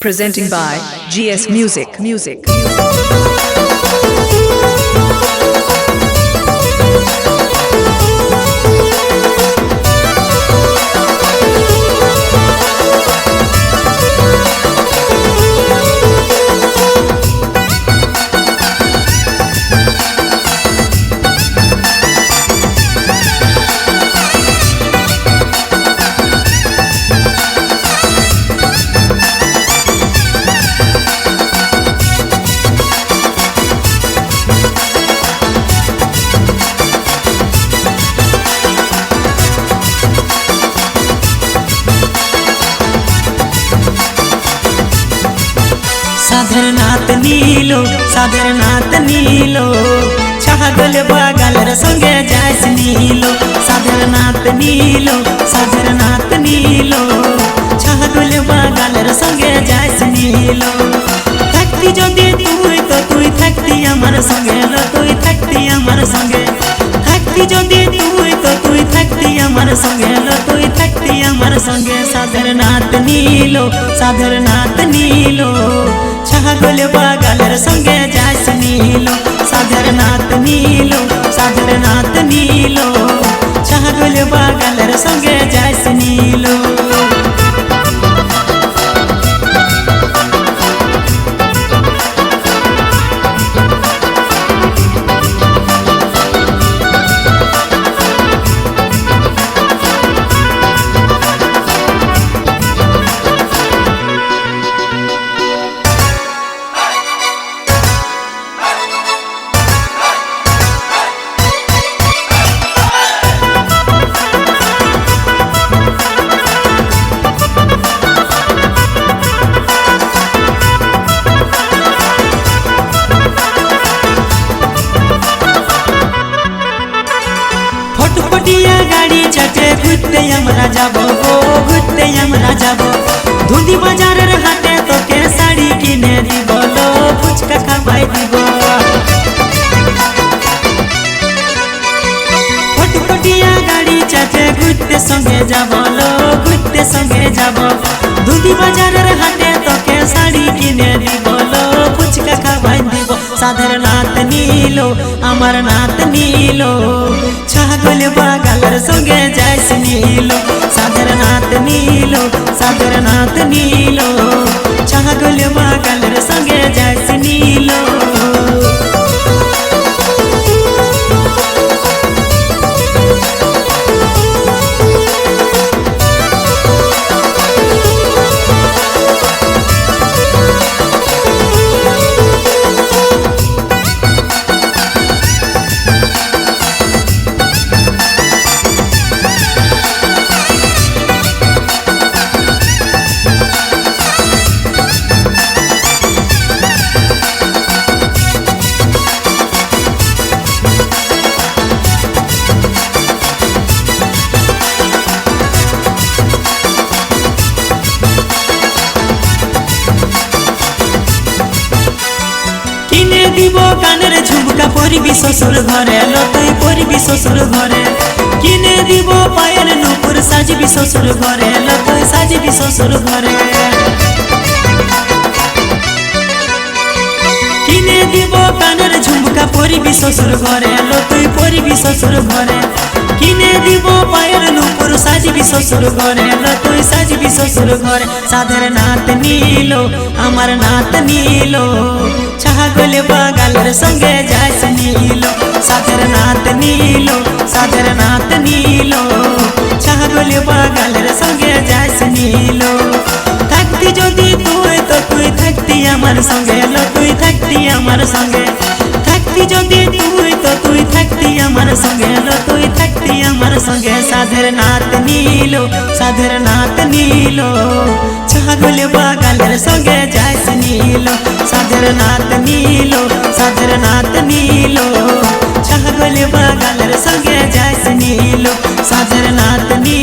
Presenting by GS Music. साधरनाथ नीलो छागल बागलर संगे जायस नीलो साधरनाथ नीलो छागल बागलर संगे जायस नीलो थकती जदि तुई तो तुई थकती अमर संगे लो तुई थकती अमर संगे थकती जदि तुई तो तुई थकती अमर संगे लो तुई थकती अमर संगे साधरनाथ नीलो छागल बागलर संगे जायस नीलो साधरनाथ नीलो छागल बागलर संगे जायस नीलो। गाड़ी चटे घुटते हमरा जाबो धुंदी बाजार हाटे तो के साड़ी किने दिबो लो फुचका खाबाई दिबो फटफटिया गाड़ी चटे घुटते संगे जाबो धुंदी बाजार हाटे तो के साड़ी किने दिबो लो फुचका खाबाई दिबो साधरनाथ नीलो अमरनाथ नीलो छागल बागलर संगे जायस नीलो साधरनाथ नीलो छागल बागलर संगे जायस नीलो। दिबो कानेर झुमका पड़बी शशुर घरे लतई पड़बी शशुर घरे किने दिबो पायल नुपुर साजबी शशुर घरे लतई साजबी शशुर घरे किने दिबो कानेर झुमका पड़बी शशुर घरे लतई पड़बी शशुर घरे किने दिबो पायल नुपुर साजबी शशुर घरे लतई साजबी शशुर घरे साधरनाथ नीलो अमरनाथ नीलो छागल बागलर संगे जायस नीलो साधरनाथ नीलो छागल बागलर संगे जायस नीलो थकती जदि तुई तो तुई थकती अमर संगे लो तुई थकती अमर संगे थकती जदि तुई तो तुई थकती अमर संगे लो तुई थकती अमर संगे साधरनाथ नीलो छागल बागलर संगे जायस नीलो साधरनाथ नीलो छागल बागलर संगे जायस नीलो साधरनाथ नीलो।